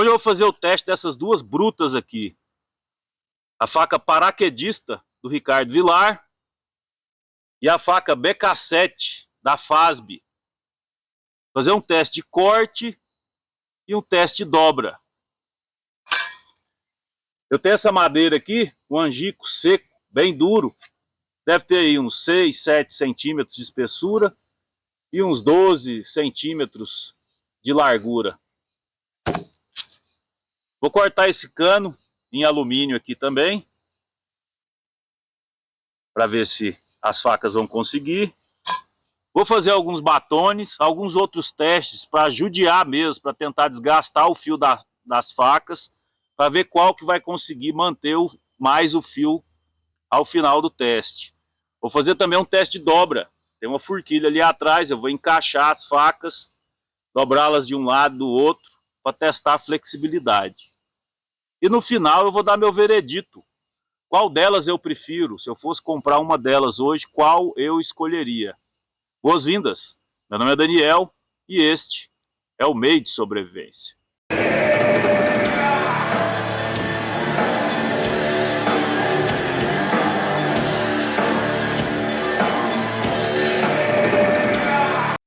Hoje eu vou fazer o teste dessas duas brutas aqui. A faca paraquedista do Ricardo Vilar e a faca BK7 da FASB. Fazer um teste de corte e um teste de dobra. Eu tenho essa madeira aqui, um angico seco, bem duro. Deve ter aí uns 6, 7 centímetros de espessura e uns 12 centímetros de largura. Vou cortar esse cano em alumínio aqui também, para ver se as facas vão conseguir. Vou fazer alguns batones, alguns outros testes para judiar mesmo, para tentar desgastar o fio das facas, para ver qual que vai conseguir manter mais o fio ao final do teste. Vou fazer também um teste de dobra. Tem uma forquilha ali atrás, eu vou encaixar as facas, dobrá-las de um lado do outro, para testar a flexibilidade. E no final eu vou dar meu veredito. Qual delas eu prefiro? Se eu fosse comprar uma delas hoje, qual eu escolheria? Boas-vindas! Meu nome é Daniel e este é o Meio de Sobrevivência.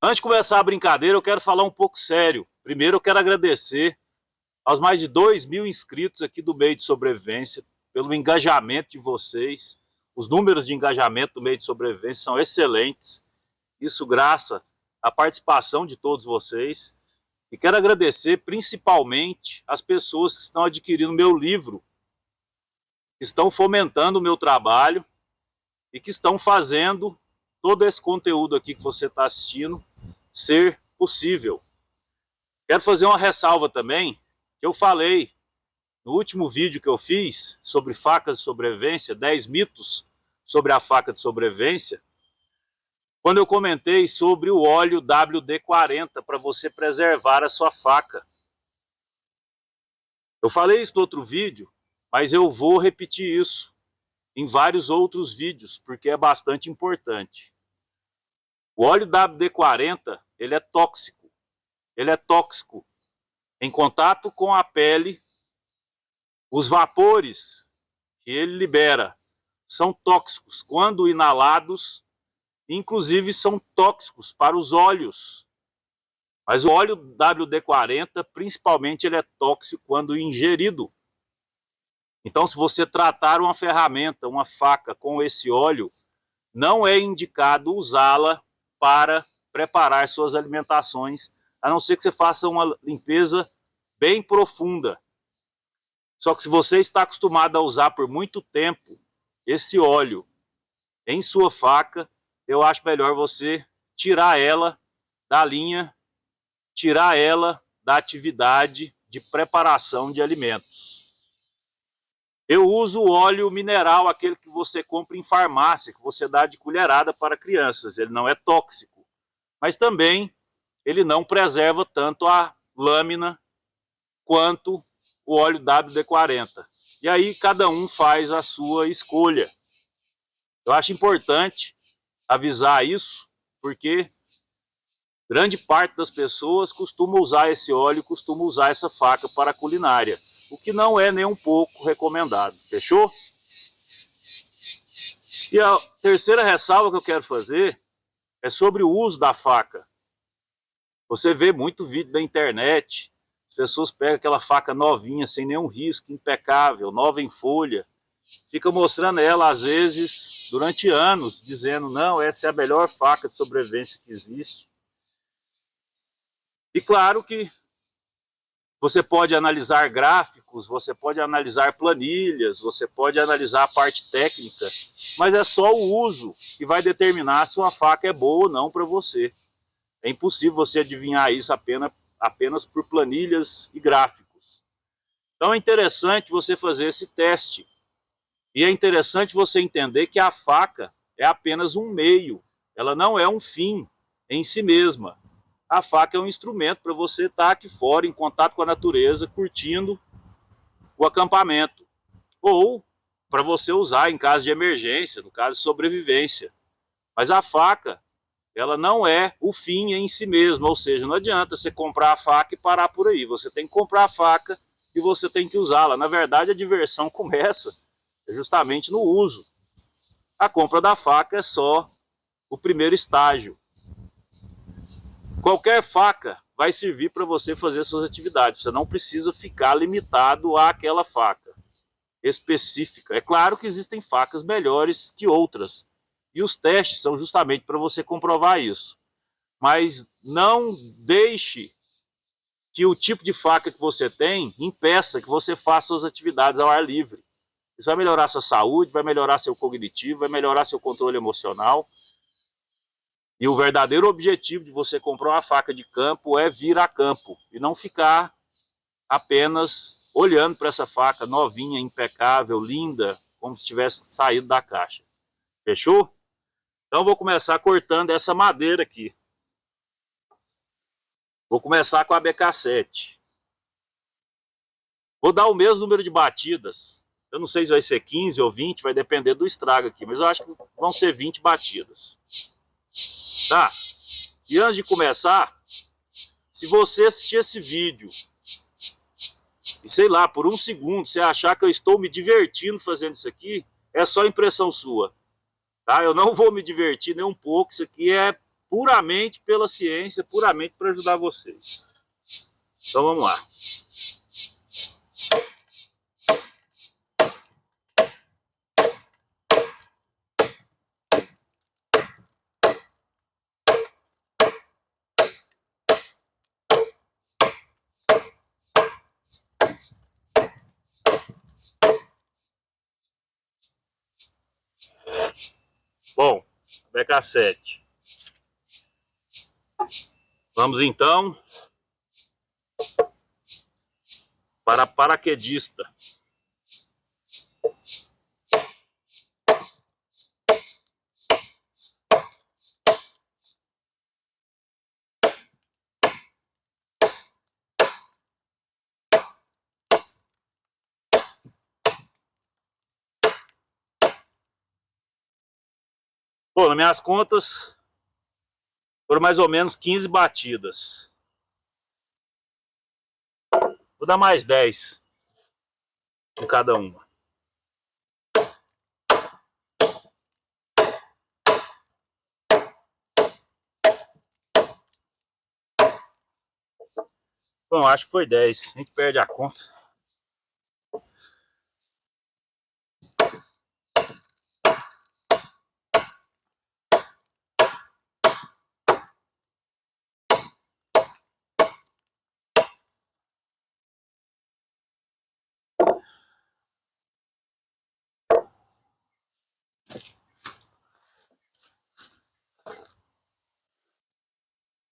Antes de começar a brincadeira, eu quero falar um pouco sério. Primeiro eu quero agradecer aos mais de 2.000 inscritos aqui do Meio de Sobrevivência, pelo engajamento de vocês. Os números de engajamento do Meio de Sobrevivência são excelentes. Isso graças à participação de todos vocês. E quero agradecer principalmente as pessoas que estão adquirindo meu livro, que estão fomentando o meu trabalho e que estão fazendo todo esse conteúdo aqui que você está assistindo ser possível. Quero fazer uma ressalva também, que eu falei no último vídeo que eu fiz sobre facas de sobrevivência, 10 mitos sobre a faca de sobrevivência, quando eu comentei sobre o óleo WD-40 para você preservar a sua faca. Eu falei isso no outro vídeo, mas eu vou repetir isso em vários outros vídeos, porque é bastante importante. O óleo WD-40, ele é tóxico. Ele é tóxico. Em contato com a pele, os vapores que ele libera são tóxicos. Quando inalados, inclusive são tóxicos para os olhos. Mas o óleo WD-40, principalmente, ele é tóxico quando ingerido. Então, se você tratar uma ferramenta, uma faca com esse óleo, não é indicado usá-la para preparar suas alimentações, a não ser que você faça uma limpeza bem profunda. Só que se você está acostumado a usar por muito tempo esse óleo em sua faca, eu acho melhor você tirar ela da linha, tirar ela da atividade de preparação de alimentos. Eu uso o óleo mineral, aquele que você compra em farmácia, que você dá de colherada para crianças. Ele não é tóxico, mas também ele não preserva tanto a lâmina quanto o óleo WD-40. E aí cada um faz a sua escolha. Eu acho importante avisar isso, porque grande parte das pessoas costuma usar esse óleo, costuma usar essa faca para a culinária, o que não é nem um pouco recomendado. Fechou? E a terceira ressalva que eu quero fazer é sobre o uso da faca. Você vê muito vídeo da internet, as pessoas pegam aquela faca novinha, sem nenhum risco, impecável, nova em folha, fica mostrando ela, às vezes, durante anos, dizendo, não, essa é a melhor faca de sobrevivência que existe. E claro que você pode analisar gráficos, você pode analisar planilhas, você pode analisar a parte técnica, mas é só o uso que vai determinar se uma faca é boa ou não para você. É impossível você adivinhar isso apenas por planilhas e gráficos. Então é interessante você fazer esse teste. E é interessante você entender que a faca é apenas um meio, ela não é um fim em si mesma. A faca é um instrumento para você estar aqui fora, em contato com a natureza, curtindo o acampamento. Ou para você usar em caso de emergência, no caso de sobrevivência. Mas a faca, ela não é o fim em si mesma, ou seja, não adianta você comprar a faca e parar por aí. Você tem que comprar a faca que você tem que usá-la. Na verdade, a diversão começa justamente no uso. A compra da faca é só o primeiro estágio. Qualquer faca vai servir para você fazer suas atividades. Você não precisa ficar limitado àquela faca específica. É claro que existem facas melhores que outras. E os testes são justamente para você comprovar isso. Mas não deixe que o tipo de faca que você tem impeça que você faça suas atividades ao ar livre. Isso vai melhorar sua saúde, vai melhorar seu cognitivo, vai melhorar seu controle emocional. E o verdadeiro objetivo de você comprar uma faca de campo é vir a campo e não ficar apenas olhando para essa faca novinha, impecável, linda, como se tivesse saído da caixa. Fechou? Então vou começar cortando essa madeira aqui. Vou começar com a BK7. Vou dar o mesmo número de batidas. Eu não sei se vai ser 15 ou 20, vai depender do estrago aqui, mas eu acho que vão ser 20 batidas. Tá? E antes de começar, se você assistir esse vídeo e sei lá, por um segundo, você achar que eu estou me divertindo fazendo isso aqui, é só impressão sua. Tá? Eu não vou me divertir nem um pouco, isso aqui é puramente pela ciência, puramente para ajudar vocês. Então vamos lá. Bom, BK7. Vamos então para paraquedista. Bom, nas minhas contas, foram mais ou menos 15 batidas. Vou dar mais 10 em cada uma. Bom, acho que foi 10. A gente perde a conta.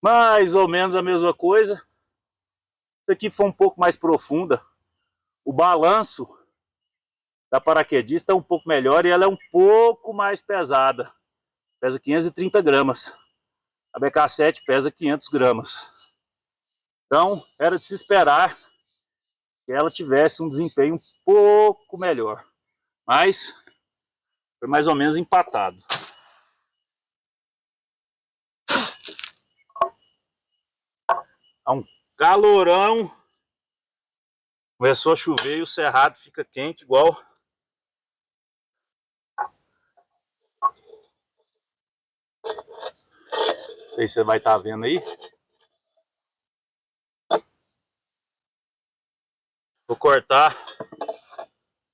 Mais ou menos a mesma coisa. Isso aqui foi um pouco mais profunda. O balanço da paraquedista é um pouco melhor e ela é um pouco mais pesada. Pesa 530 gramas. A BK7 pesa 500 gramas. Então, era de se esperar que ela tivesse um desempenho um pouco melhor. Mas, foi mais ou menos empatado. Há um calorão. Começou a chover e o cerrado fica quente igual. Não sei se você vai estar vendo aí. Vou cortar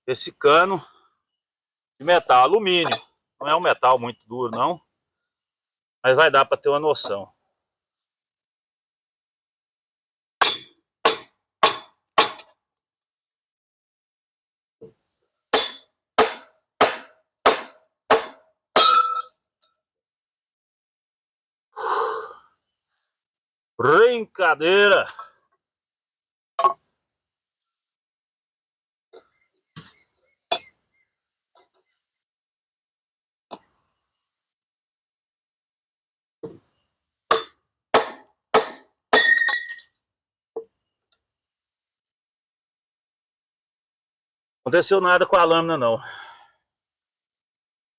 esse cano de metal, alumínio. Não é um metal muito duro não, mas vai dar para ter uma noção. Brincadeira! Não aconteceu nada com a lâmina não.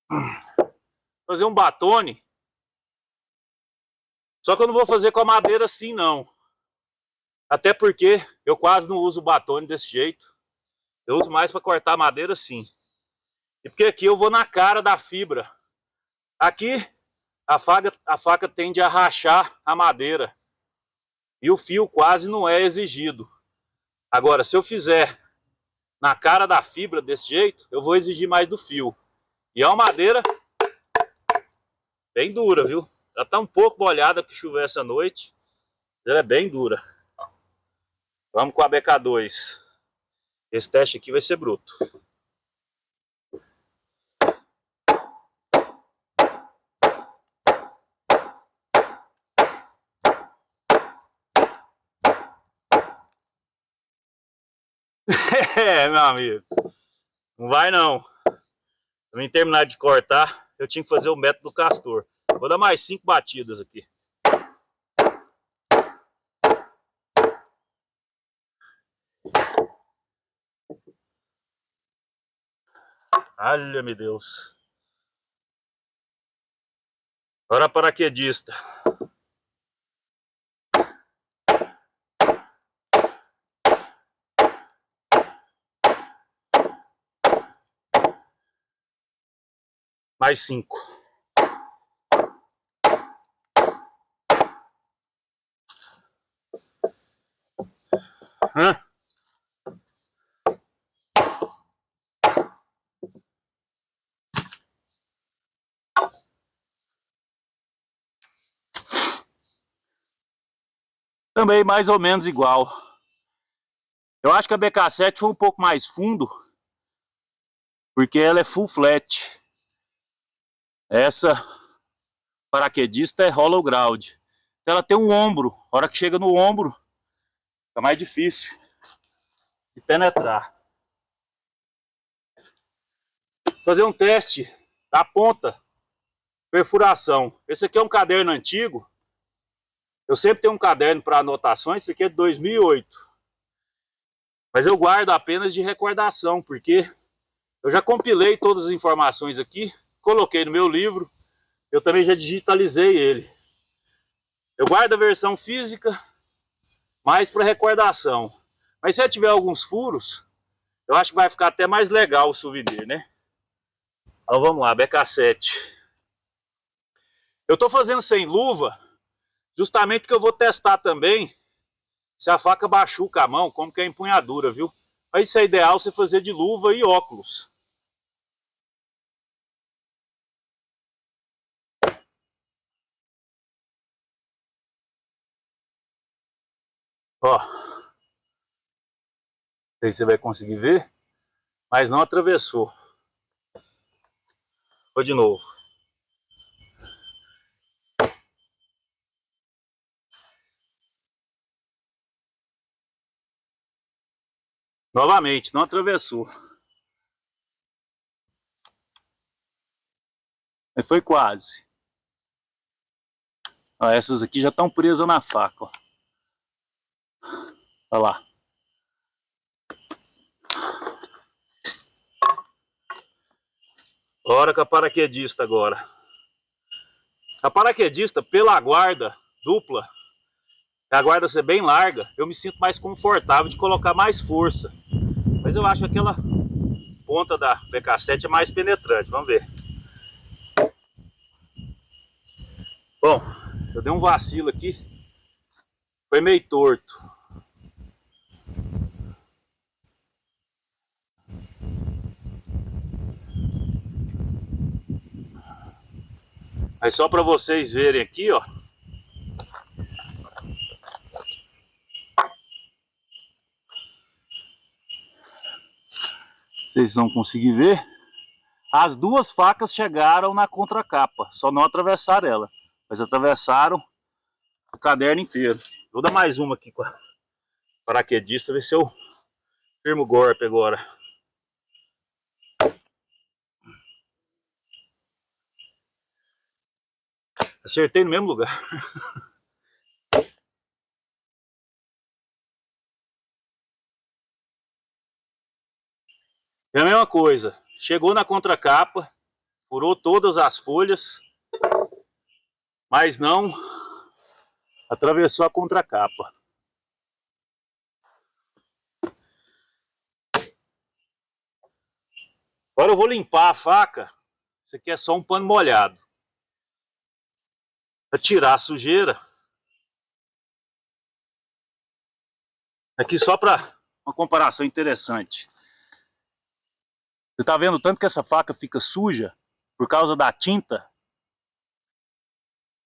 Vou fazer um batone. Só que eu não vou fazer com a madeira assim não. Até porque Eu quase não uso batone desse jeito. Eu uso mais para cortar madeira assim. E porque aqui eu vou na cara da fibra. Aqui a faca tende a rachar a madeira. E o fio quase não é exigido. Agora, se eu fizer na cara da fibra desse jeito, eu vou exigir mais do fio. E é uma madeira bem dura, viu? Já tá um pouco molhada porque choveu essa noite. Ela é bem dura. Vamos com a BK2. Esse teste aqui vai ser bruto. É, meu amigo. Não vai não. Pra mim terminar de cortar, eu tinha que fazer o método do castor. Vou dar mais 5 batidas aqui. Olha-me Deus. Bora paraquedista. Mais 5. Hã? Também mais ou menos igual. Eu acho que a BK7 foi um pouco mais fundo, porque ela é full flat. Essa paraquedista é hollow ground. Ela tem um ombro. A hora que chega no ombro, fica mais difícil de penetrar. Vou fazer um teste da ponta, perfuração. Esse aqui é um caderno antigo. Eu sempre tenho um caderno para anotações. Esse aqui é de 2008. Mas eu guardo apenas de recordação, porque eu já compilei todas as informações aqui, coloquei no meu livro. Eu também já digitalizei ele. Eu guardo a versão física, mais para recordação. Mas se eu tiver alguns furos, eu acho que vai ficar até mais legal o souvenir, né? Então vamos lá, BK7. Eu estou fazendo sem luva, justamente porque eu vou testar também se a faca machuca a mão, como que é a empunhadura, viu? Mas isso é ideal você fazer de luva e óculos. Ó, não sei se você vai conseguir ver, mas não atravessou. Vou de novo. Novamente, não atravessou. Mas foi quase. Ó, essas aqui já estão presas na faca, ó. Olha lá. Bora com a paraquedista agora. A paraquedista, pela guarda dupla, a guarda ser bem larga, eu me sinto mais confortável de colocar mais força. Mas eu acho que aquela ponta da BK7 é mais penetrante. Vamos ver. Bom, eu dei um vacilo aqui. Foi meio torto. Mas só para vocês verem aqui, ó. Vocês vão conseguir ver. As duas facas chegaram na contracapa, só não atravessaram ela. Mas atravessaram o caderno inteiro. Vou dar mais uma aqui com a paraquedista, ver se eu firmo o golpe agora. Acertei no mesmo lugar. É a mesma coisa. Chegou na contracapa, furou todas as folhas, mas não atravessou a contracapa. Agora eu vou limpar a faca. Isso aqui é só um pano molhado. Para tirar a sujeira. Aqui só para uma comparação interessante. Você tá vendo tanto que essa faca fica suja por causa da tinta?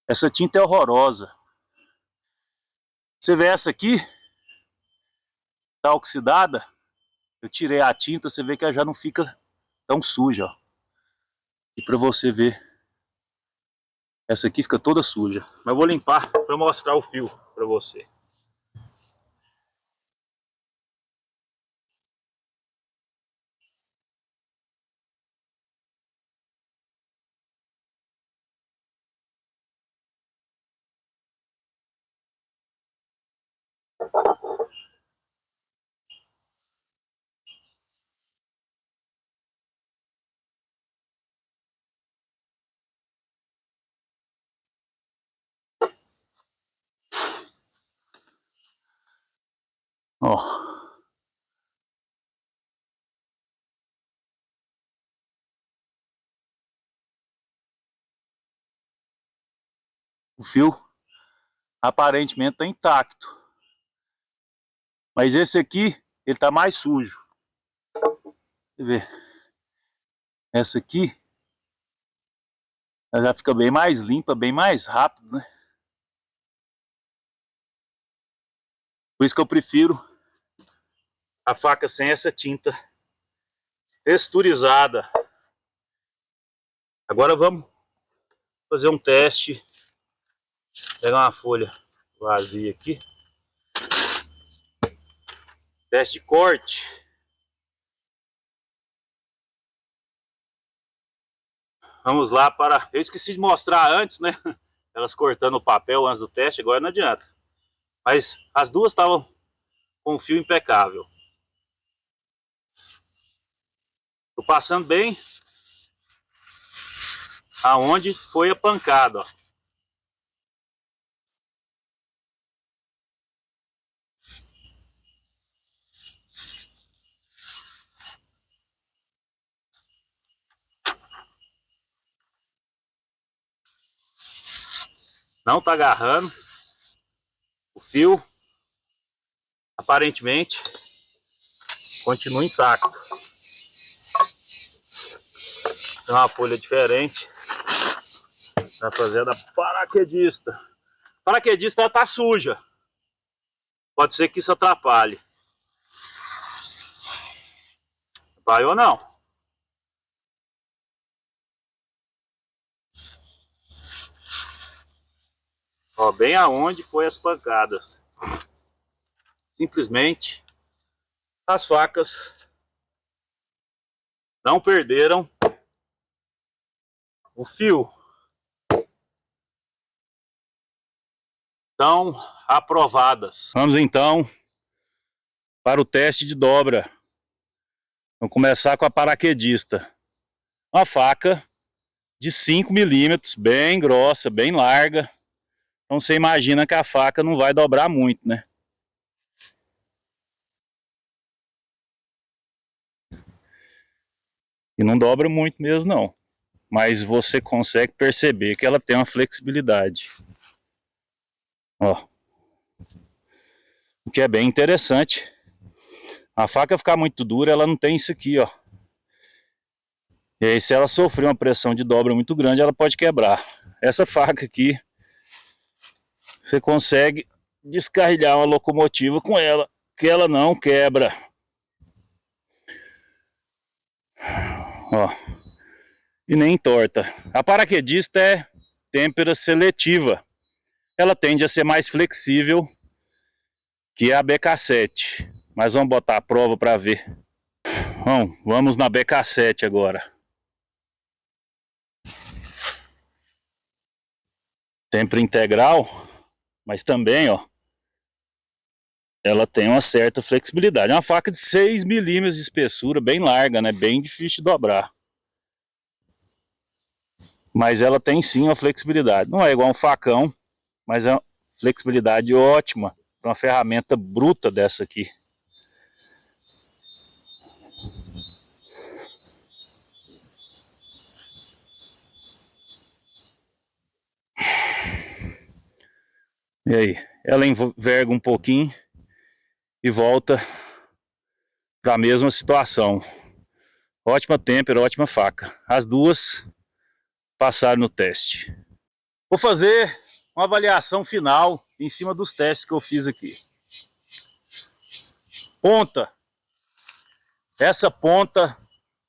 Essa tinta é horrorosa. Você vê essa aqui, tá oxidada. Eu tirei a tinta, você vê que ela já não fica tão suja, ó. E para você ver, essa aqui fica toda suja. Mas eu vou limpar para mostrar o fio para você. Ó. O fio aparentemente está intacto. Mas esse aqui, ele está mais sujo. Você vê. Essa aqui, ela já fica bem mais limpa, bem mais rápido, né? Por isso que eu prefiro a faca sem essa tinta texturizada. Agora vamos fazer um teste. Vou pegar uma folha vazia aqui. Teste de corte. Vamos lá para... Eu esqueci de mostrar antes, né? Elas cortando o papel antes do teste, agora não adianta. Mas as duas estavam com o fio impecável. Tô passando bem aonde foi a pancada, ó. Não tá agarrando. O fio aparentemente continua intacto. Tem uma folha diferente. Tá fazendo a paraquedista. A paraquedista ela tá suja. Pode ser que isso atrapalhe. Vai ou não? Ó, bem aonde foi as pancadas. Simplesmente as facas não perderam o fio. Estão aprovadas. Vamos então para o teste de dobra. Vamos começar com a paraquedista. Uma faca de 5 milímetros, bem grossa, bem larga. Então você imagina que a faca não vai dobrar muito, né? E não dobra muito mesmo não. Mas você consegue perceber que ela tem uma flexibilidade. Ó. O que é bem interessante. A faca ficar muito dura, ela não tem isso aqui, ó. E aí se ela sofrer uma pressão de dobra muito grande, ela pode quebrar. Essa faca aqui, você consegue descarrilhar uma locomotiva com ela, que ela não quebra. Ó. E nem entorta. A paraquedista é têmpera seletiva. Ela tende a ser mais flexível que a BK7. Mas vamos botar a prova para ver. Bom, vamos na BK7 agora. Têmpera integral, mas também, ó, ela tem uma certa flexibilidade. É uma faca de 6 milímetros de espessura, bem larga, né? Bem difícil de dobrar. Mas ela tem sim uma flexibilidade. Não é igual um facão, mas é uma flexibilidade ótima para uma ferramenta bruta dessa aqui. E aí, ela enverga um pouquinho e volta para a mesma situação. Ótima têmpera, ótima faca. As duas passaram no teste. Vou fazer uma avaliação final em cima dos testes que eu fiz aqui. Ponta. Essa ponta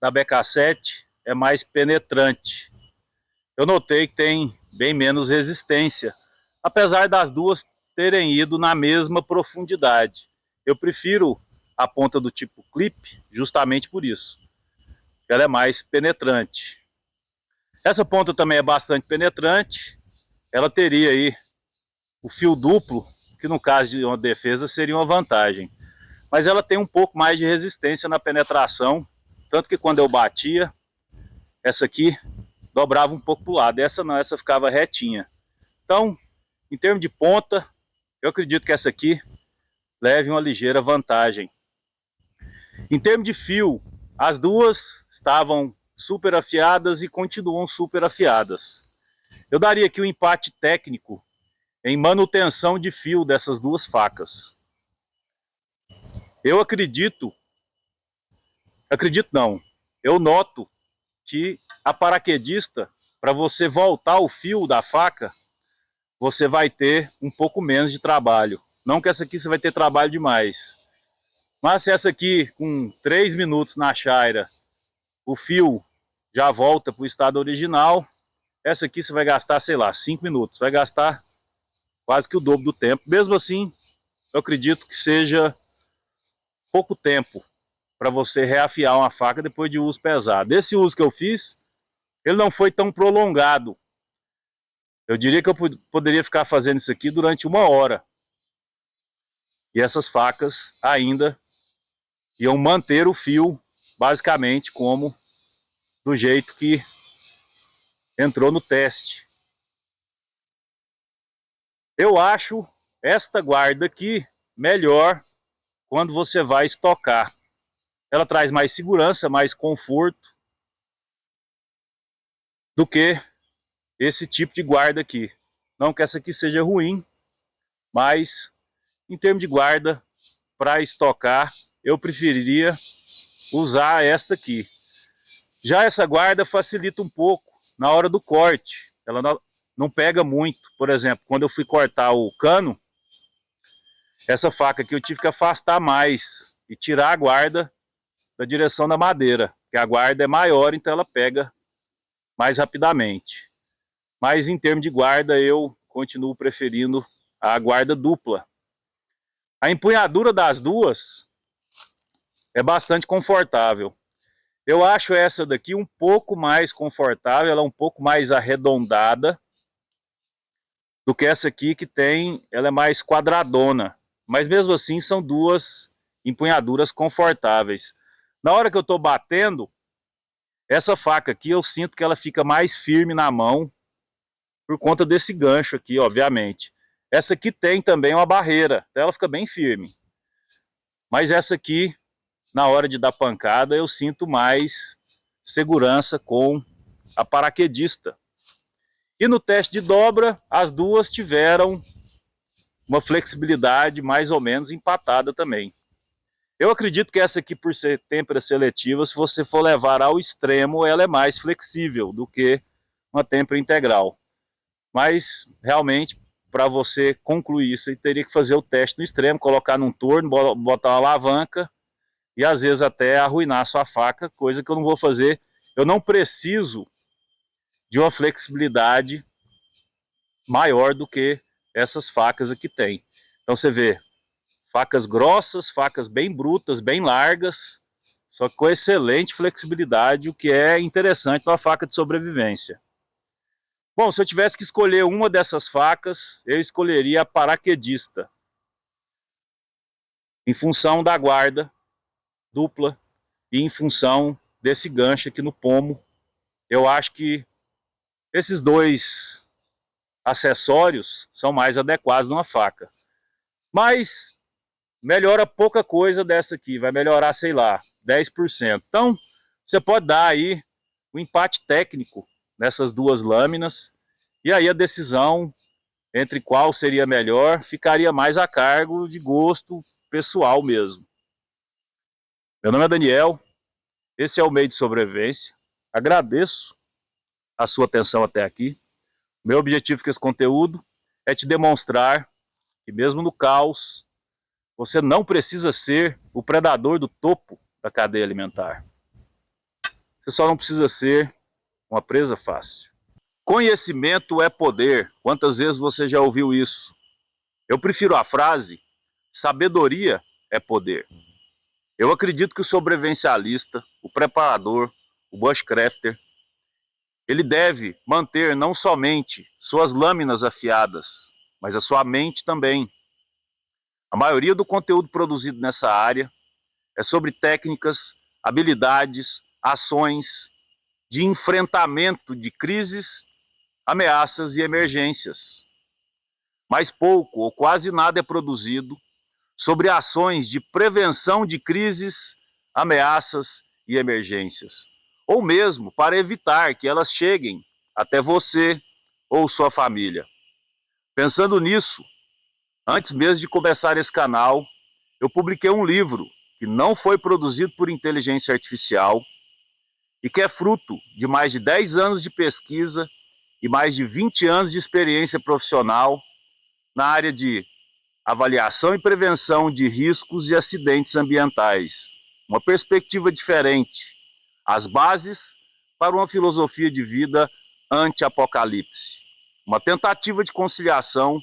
da BK7 é mais penetrante. Eu notei que tem bem menos resistência, apesar das duas terem ido na mesma profundidade. Eu prefiro a ponta do tipo clip justamente por isso. Ela é mais penetrante. Essa ponta também é bastante penetrante. Ela teria aí o fio duplo, que no caso de uma defesa seria uma vantagem. Mas ela tem um pouco mais de resistência na penetração, tanto que quando eu batia, essa aqui dobrava um pouco para o lado, essa não, essa ficava retinha. Então, em termos de ponta, eu acredito que essa aqui leve uma ligeira vantagem. Em termos de fio, as duas estavam super afiadas e continuam super afiadas. Eu daria aqui um empate técnico em manutenção de fio dessas duas facas. Eu acredito não, eu noto que a paraquedista, para você voltar o fio da faca, você vai ter um pouco menos de trabalho. Não que essa aqui você vai ter trabalho demais. Mas se essa aqui, com 3 minutos na chaira, o fio já volta para o estado original, essa aqui você vai gastar, sei lá, 5 minutos. Vai gastar quase que o dobro do tempo. Mesmo assim, eu acredito que seja pouco tempo para você reafiar uma faca depois de uso pesado. Esse uso que eu fiz, ele não foi tão prolongado. Eu diria que eu poderia ficar fazendo isso aqui durante 1 hora. E essas facas ainda iam manter o fio basicamente como do jeito que entrou no teste. Eu acho esta guarda aqui melhor quando você vai estocar. Ela traz mais segurança, mais conforto do que esse tipo de guarda aqui. Não que essa aqui seja ruim, mas em termos de guarda, para estocar, eu preferiria usar esta aqui. Já essa guarda facilita um pouco na hora do corte. Ela não pega muito. Por exemplo, quando eu fui cortar o cano, essa faca aqui eu tive que afastar mais e tirar a guarda da direção da madeira, porque a guarda é maior, então ela pega mais rapidamente. Mas em termos de guarda, eu continuo preferindo a guarda dupla. A empunhadura das duas é bastante confortável. Eu acho essa daqui um pouco mais confortável, ela é um pouco mais arredondada do que essa aqui que tem, ela é mais quadradona. Mas mesmo assim são duas empunhaduras confortáveis. Na hora que eu estou batendo, essa faca aqui eu sinto que ela fica mais firme na mão por conta desse gancho aqui, obviamente. Essa aqui tem também uma barreira, então ela fica bem firme. Mas essa aqui, na hora de dar pancada, eu sinto mais segurança com a paraquedista. E no teste de dobra, as duas tiveram uma flexibilidade mais ou menos empatada também. Eu acredito que essa aqui, por ser têmpera seletiva, se você for levar ao extremo, ela é mais flexível do que uma têmpera integral. Mas, realmente, para você concluir isso, você teria que fazer o teste no extremo, colocar num torno, botar uma alavanca e, às vezes, até arruinar a sua faca, coisa que eu não vou fazer. Eu não preciso de uma flexibilidade maior do que essas facas aqui tem. Então, você vê, facas grossas, facas bem brutas, bem largas, só que com excelente flexibilidade, o que é interessante para uma faca de sobrevivência. Bom, se eu tivesse que escolher uma dessas facas, eu escolheria a paraquedista, em função da guarda dupla e em função desse gancho aqui no pomo. Eu acho que esses dois acessórios são mais adequados numa faca. Mas melhora pouca coisa dessa aqui, vai melhorar, sei lá, 10%. Então, você pode dar aí um empate técnico nessas duas lâminas, e aí a decisão entre qual seria melhor, ficaria mais a cargo de gosto pessoal mesmo. Meu nome é Daniel, esse é o Meio de Sobrevivência. Agradeço a sua atenção até aqui. Meu objetivo com esse conteúdo é te demonstrar que mesmo no caos, você não precisa ser o predador do topo da cadeia alimentar. Você só não precisa ser uma presa fácil. Conhecimento é poder. Quantas vezes você já ouviu isso? Eu prefiro a frase, sabedoria é poder. Eu acredito que o sobrevivencialista, o preparador, o bushcrafter, ele deve manter não somente suas lâminas afiadas, mas a sua mente também. A maioria do conteúdo produzido nessa área é sobre técnicas, habilidades, ações de enfrentamento de crises, ameaças e emergências. Mas pouco ou quase nada é produzido sobre ações de prevenção de crises, ameaças e emergências, ou mesmo para evitar que elas cheguem até você ou sua família. Pensando nisso, antes mesmo de começar esse canal, eu publiquei um livro que não foi produzido por inteligência artificial e que é fruto de mais de 10 anos de pesquisa e mais de 20 anos de experiência profissional na área de avaliação e prevenção de riscos e acidentes ambientais. Uma perspectiva diferente. As bases para uma filosofia de vida anti-apocalipse. Uma tentativa de conciliação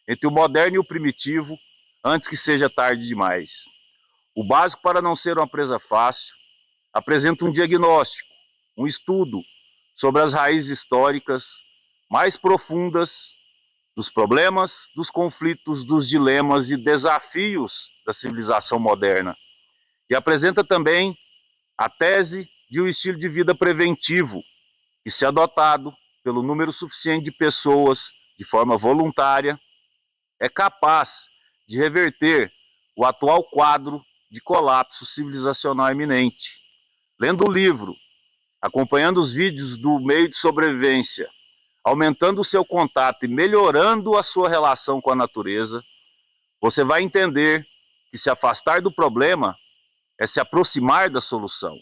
entre o moderno e o primitivo antes que seja tarde demais. O básico para não ser uma presa fácil apresenta um diagnóstico, um estudo sobre as raízes históricas mais profundas dos problemas, dos conflitos, dos dilemas e desafios da civilização moderna. E apresenta também a tese de um estilo de vida preventivo, que, se adotado pelo número suficiente de pessoas de forma voluntária, é capaz de reverter o atual quadro de colapso civilizacional iminente. Lendo o livro, acompanhando os vídeos do Meio de Sobrevivência, aumentando o seu contato e melhorando a sua relação com a natureza, você vai entender que se afastar do problema é se aproximar da solução.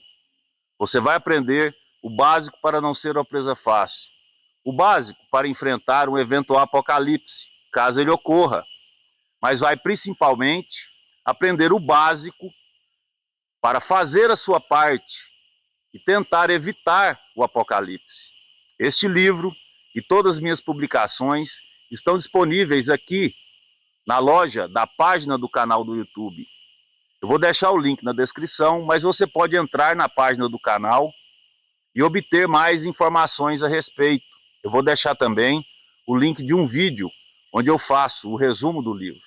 Você vai aprender o básico para não ser uma presa fácil, o básico para enfrentar um eventual apocalipse, caso ele ocorra, mas vai principalmente aprender o básico para fazer a sua parte e tentar evitar o apocalipse. Este livro e todas as minhas publicações estão disponíveis aqui na loja da página do canal do YouTube. Eu vou deixar o link na descrição, mas você pode entrar na página do canal e obter mais informações a respeito. Eu vou deixar também o link de um vídeo onde eu faço o resumo do livro.